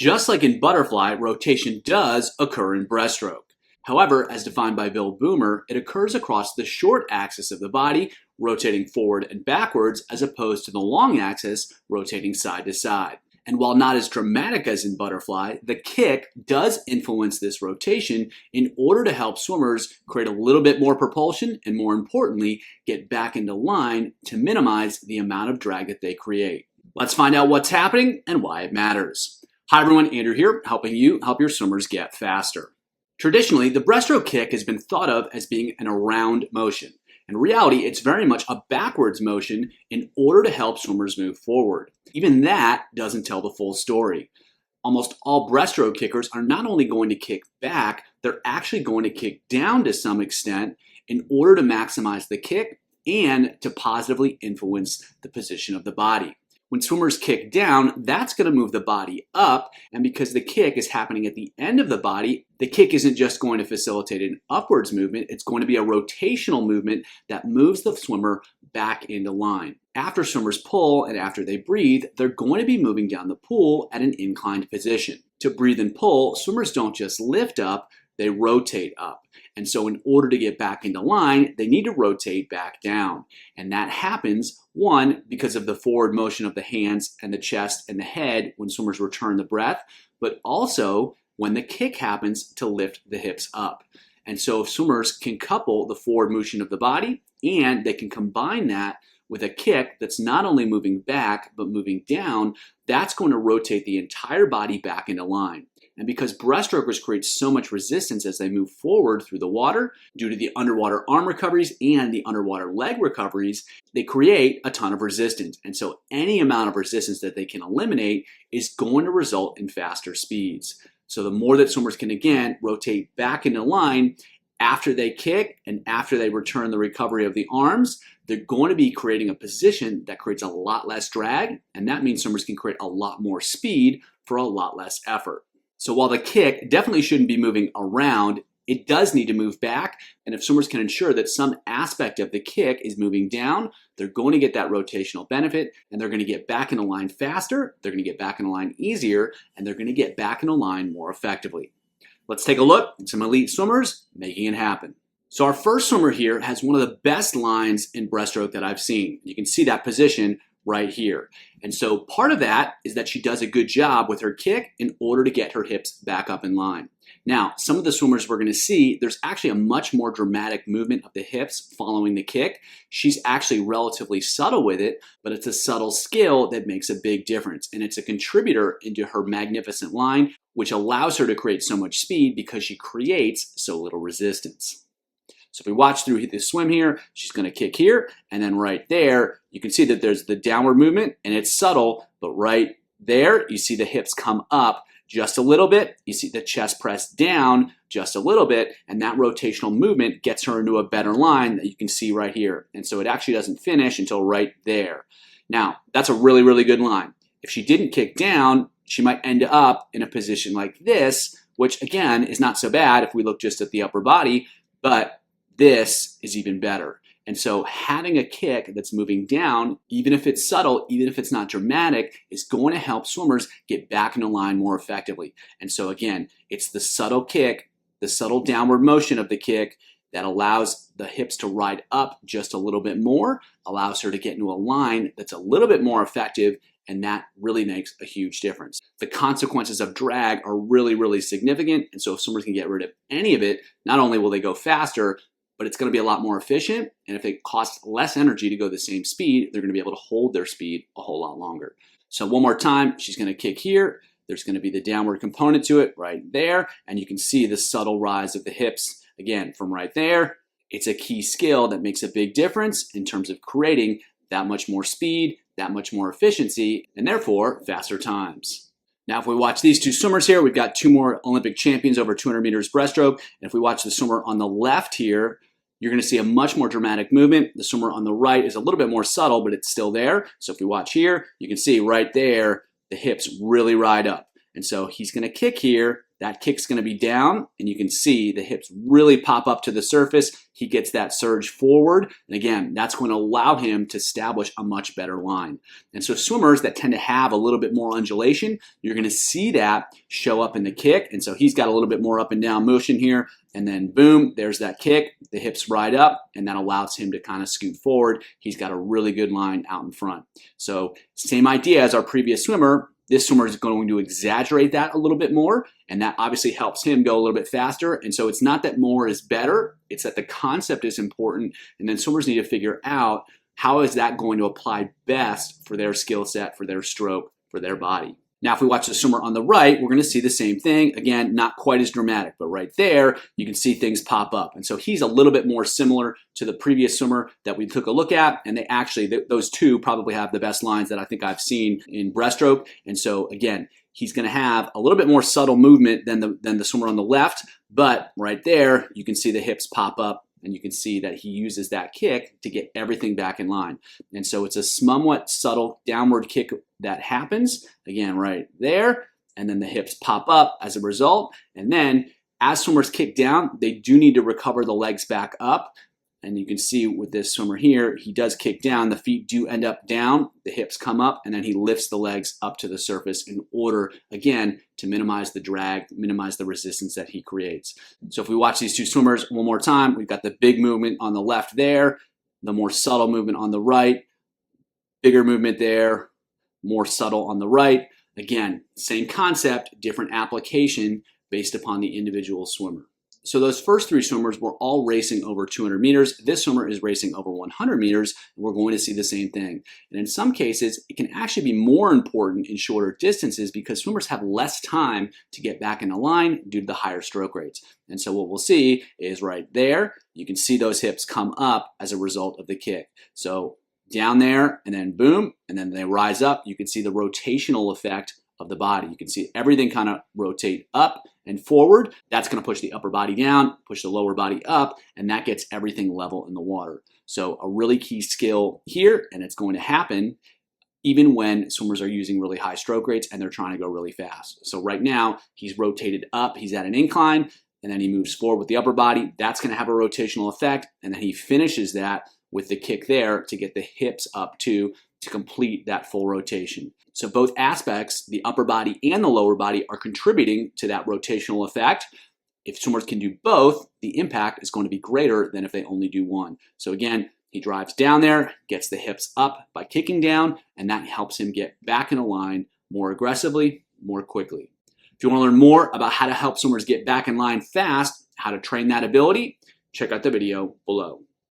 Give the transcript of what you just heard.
Just like in butterfly, rotation does occur in breaststroke. However, as defined by Bill Boomer, it occurs across the short axis of the body, rotating forward and backwards, as opposed to the long axis, rotating side to side. And while not as dramatic as in butterfly, the kick does influence this rotation in order to help swimmers create a little bit more propulsion and, more importantly, get back into line to minimize the amount of drag that they create. Let's find out what's happening and why it matters. Hi everyone, Andrew here, helping you help your swimmers get faster. Traditionally, the breaststroke kick has been thought of as being an around motion. In reality, it's very much a backwards motion in order to help swimmers move forward. Even that doesn't tell the full story. Almost all breaststroke kickers are not only going to kick back, they're actually going to kick down to some extent in order to maximize the kick and to positively influence the position of the body. When swimmers kick down, that's going to move the body up, and because the kick is happening at the end of the body, the kick isn't just going to facilitate an upwards movement, it's going to be a rotational movement that moves the swimmer back into line. After swimmers pull and after they breathe, they're going to be moving down the pool at an inclined position. To breathe and pull, swimmers don't just lift up, they rotate up. And so in order to get back into line, they need to rotate back down. And that happens, one, because of the forward motion of the hands and the chest and the head when swimmers return the breath, but also when the kick happens to lift the hips up. And so if swimmers can couple the forward motion of the body and they can combine that with a kick that's not only moving back but moving down, that's going to rotate the entire body back into line. And because breaststrokers create so much resistance as they move forward through the water, due to the underwater arm recoveries and the underwater leg recoveries, they create a ton of resistance. And so any amount of resistance that they can eliminate is going to result in faster speeds. So the more that swimmers can, again, rotate back into line after they kick and after they return the recovery of the arms, they're going to be creating a position that creates a lot less drag, and that means swimmers can create a lot more speed for a lot less effort. So while the kick definitely shouldn't be moving around, it does need to move back. And if swimmers can ensure that some aspect of the kick is moving down, they're going to get that rotational benefit and they're going to get back into line faster, they're going to get back into line easier, and they're going to get back into line more effectively. Let's take a look at some elite swimmers making it happen. So our first swimmer here has one of the best lines in breaststroke that I've seen. You can see that position right here. And so part of that is that she does a good job with her kick in order to get her hips back up in line. Now, some of the swimmers we're going to see, there's actually a much more dramatic movement of the hips following the kick. She's actually relatively subtle with it, but it's a subtle skill that makes a big difference. And it's a contributor into her magnificent line, which allows her to create so much speed because she creates so little resistance. So if we watch through the swim here, she's going to kick here, and then right there, you can see that there's the downward movement, and it's subtle, but right there, you see the hips come up just a little bit. You see the chest press down just a little bit, and that rotational movement gets her into a better line that you can see right here. And so it actually doesn't finish until right there. Now, that's a really, really good line. If she didn't kick down, she might end up in a position like this, which again is not so bad if we look just at the upper body, but this is even better. And so having a kick that's moving down, even if it's subtle, even if it's not dramatic, is going to help swimmers get back into line more effectively. And so again, it's the subtle kick, the subtle downward motion of the kick that allows the hips to ride up just a little bit more, allows her to get into a line that's a little bit more effective, and that really makes a huge difference. The consequences of drag are really, really significant, and so if swimmers can get rid of any of it, not only will they go faster, but it's going to be a lot more efficient, and if it costs less energy to go the same speed, they're going to be able to hold their speed a whole lot longer. So one more time, she's going to kick here. There's going to be the downward component to it right there, and you can see the subtle rise of the hips again from right there. It's a key skill that makes a big difference in terms of creating that much more speed, that much more efficiency, and therefore faster times. Now, if we watch these two swimmers here, we've got two more Olympic champions over 200 meters breaststroke. And if we watch the swimmer on the left here, you're going to see a much more dramatic movement. The swimmer on the right is a little bit more subtle, but it's still there. So if we watch here, you can see right there, the hips really ride up. And so he's going to kick here. that kick's going to be down, and you can see the hips really pop up to the surface. He gets that surge forward, and again, that's going to allow him to establish a much better line. And so swimmers that tend to have a little bit more undulation, you're going to see that show up in the kick, and so he's got a little bit more up and down motion here, and then boom, there's that kick. The hips ride up, and that allows him to kind of scoot forward. He's got a really good line out in front. So same idea as our previous swimmer. This swimmer is going to exaggerate that a little bit more, and that obviously helps him go a little bit faster. And so it's not that more is better, it's that the concept is important, and then swimmers need to figure out how is that going to apply best for their skill set, for their stroke, for their body. Now, if we watch the swimmer on the right, we're going to see the same thing. Again, not quite as dramatic, but right there, you can see things pop up. And so he's a little bit more similar to the previous swimmer that we took a look at. And they actually, those two probably have the best lines that I think I've seen in breaststroke. And so again, he's going to have a little bit more subtle movement than the swimmer on the left. But right there, you can see the hips pop up. And you can see that he uses that kick to get everything back in line. And so it's a somewhat subtle downward kick that happens, again, right there. And then the hips pop up as a result. And then as swimmers kick down, they do need to recover the legs back up. And you can see with this swimmer here, he does kick down. The feet do end up down, the hips come up, and then he lifts the legs up to the surface in order, again, to minimize the drag, minimize the resistance that he creates. So if we watch these two swimmers one more time, we've got the big movement on the left there, the more subtle movement on the right, bigger movement there, more subtle on the right. Again, same concept, different application based upon the individual swimmer. So those first three swimmers were all racing over 200 meters. This swimmer is racing over 100 meters, and we're going to see the same thing. And in some cases, it can actually be more important in shorter distances because swimmers have less time to get back in a line due to the higher stroke rates. And so what we'll see is right there, you can see those hips come up as a result of the kick. So down there, and then boom, and then they rise up. You can see the rotational effect of the body. You can see everything kind of rotate up and forward. That's going to push the upper body down, push the lower body up, and that gets everything level in the water. So a really key skill here, and it's going to happen even when swimmers are using really high stroke rates and they're trying to go really fast. So right now, he's rotated up, he's at an incline, and then he moves forward with the upper body. That's going to have a rotational effect, and then he finishes that with the kick there to get the hips up to complete that full rotation. So both aspects, the upper body and the lower body, are contributing to that rotational effect. If swimmers can do both, the impact is going to be greater than if they only do one. So again, he drives down there, gets the hips up by kicking down, and that helps him get back in a line more aggressively, more quickly. If you want to learn more about how to help swimmers get back in line fast, how to train that ability, check out the video below.